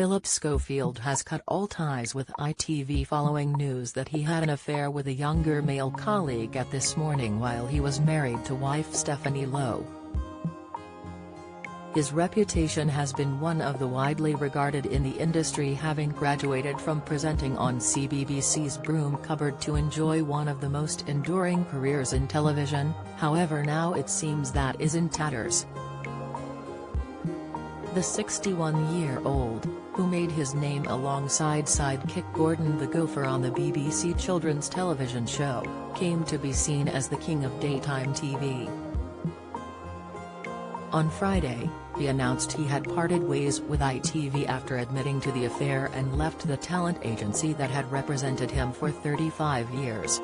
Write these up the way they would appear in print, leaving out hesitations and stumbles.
Phillip Schofield has cut all ties with ITV following news that he had an affair with a younger male colleague at This Morning while he was married to wife Stephanie Lowe. His reputation has been one of the widely regarded in the industry, having graduated from presenting on CBBC's Broom Cupboard to enjoy one of the most enduring careers in television. However, now it seems that is in tatters. The 61-year-old, who made his name alongside sidekick Gordon the Gopher on the BBC children's television show, came to be seen as the king of daytime TV. On Friday, he announced he had parted ways with ITV after admitting to the affair and left the talent agency that had represented him for 35 years.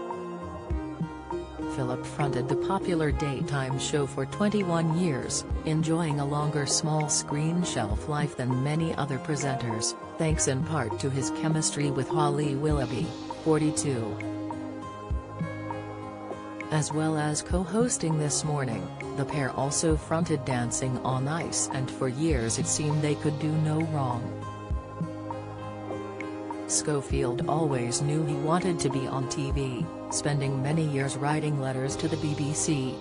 Phillip fronted the popular daytime show for 21 years, enjoying a longer small-screen shelf life than many other presenters, thanks in part to his chemistry with Holly Willoughby, 42. As well as co-hosting This Morning, the pair also fronted Dancing on Ice, and for years it seemed they could do no wrong. Schofield always knew he wanted to be on TV, spending many years writing letters to the BBC.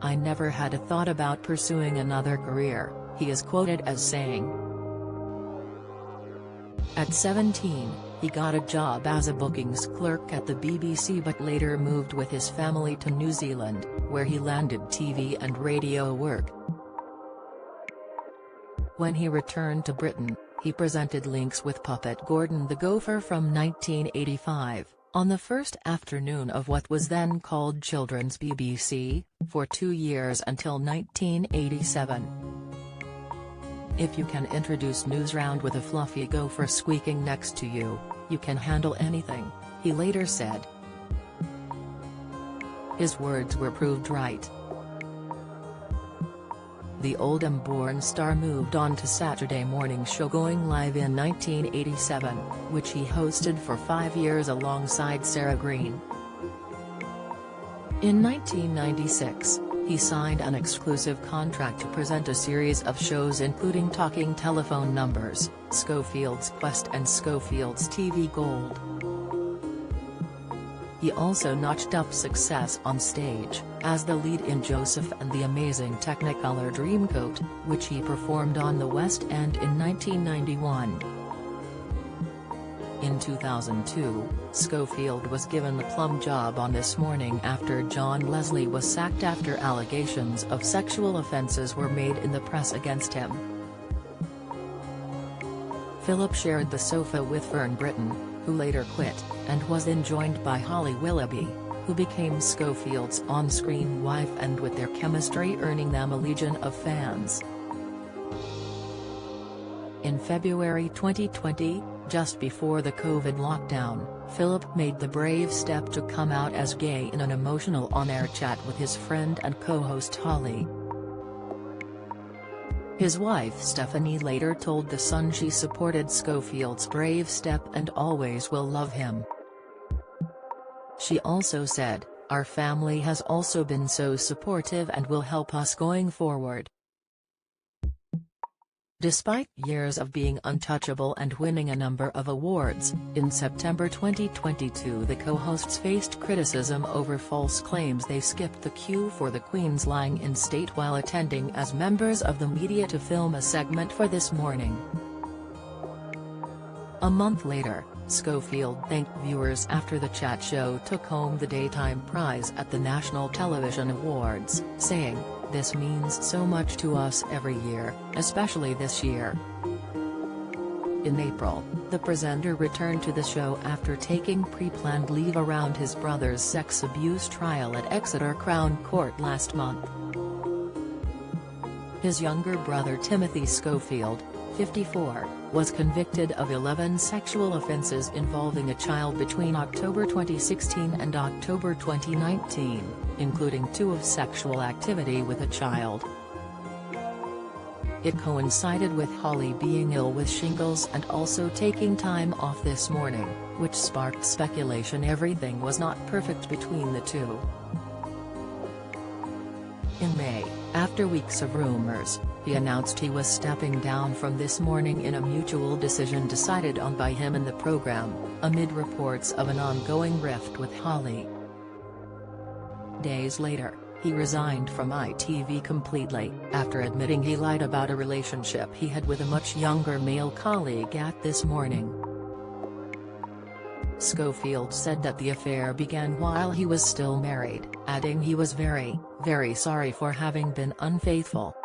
"I never had a thought about pursuing another career," he is quoted as saying. At 17, he got a job as a bookings clerk at the BBC but later moved with his family to New Zealand, where he landed TV and radio work. When he returned to Britain, he presented Links with puppet Gordon the Gopher from 1985, on the first afternoon of what was then called Children's BBC, for 2 years until 1987. "If you can introduce Newsround with a fluffy gopher squeaking next to you, you can handle anything," he later said. His words were proved right. The Oldham-born star moved on to Saturday morning show Going Live in 1987, which he hosted for 5 years alongside Sarah Greene. In 1996, he signed an exclusive contract to present a series of shows including Talking Telephone Numbers, Schofield's Quest and Schofield's TV Gold. He also notched up success on stage, as the lead in Joseph and the Amazing Technicolor Dreamcoat, which he performed on the West End in 1991. In 2002, Schofield was given the plum job on This Morning after John Leslie was sacked after allegations of sexual offences were made in the press against him. Phillip shared the sofa with Fern Britton, who later quit, and was then joined by Holly Willoughby, who became Schofield's on-screen wife, and with their chemistry earning them a legion of fans. In February 2020, just before the COVID lockdown, Phillip made the brave step to come out as gay in an emotional on-air chat with his friend and co-host Holly. His wife Stephanie later told The Sun she supported Schofield's brave step and always will love him. She also said, "Our family has also been so supportive and will help us going forward." Despite years of being untouchable and winning a number of awards, in September 2022 the co-hosts faced criticism over false claims they skipped the queue for the Queen's lying in state while attending as members of the media to film a segment for This Morning. A month later, Schofield thanked viewers after the chat show took home the daytime prize at the National Television Awards, saying, "This means so much to us every year, especially this year." In April, the presenter returned to the show after taking pre-planned leave around his brother's sex abuse trial at Exeter Crown Court last month. His younger brother Timothy Schofield, 54, was convicted of 11 sexual offences involving a child between October 2016 and October 2019, including 2 of sexual activity with a child. It coincided with Holly being ill with shingles and also taking time off This Morning, which sparked speculation everything was not perfect between the two. In May, after weeks of rumors, He announced he was stepping down from This Morning in a mutual decision decided on by him and the program, amid reports of an ongoing rift with Holly. Days later, he resigned from ITV completely, after admitting he lied about a relationship he had with a much younger male colleague at This Morning. Schofield said that the affair began while he was still married, adding he was very, very sorry for having been unfaithful.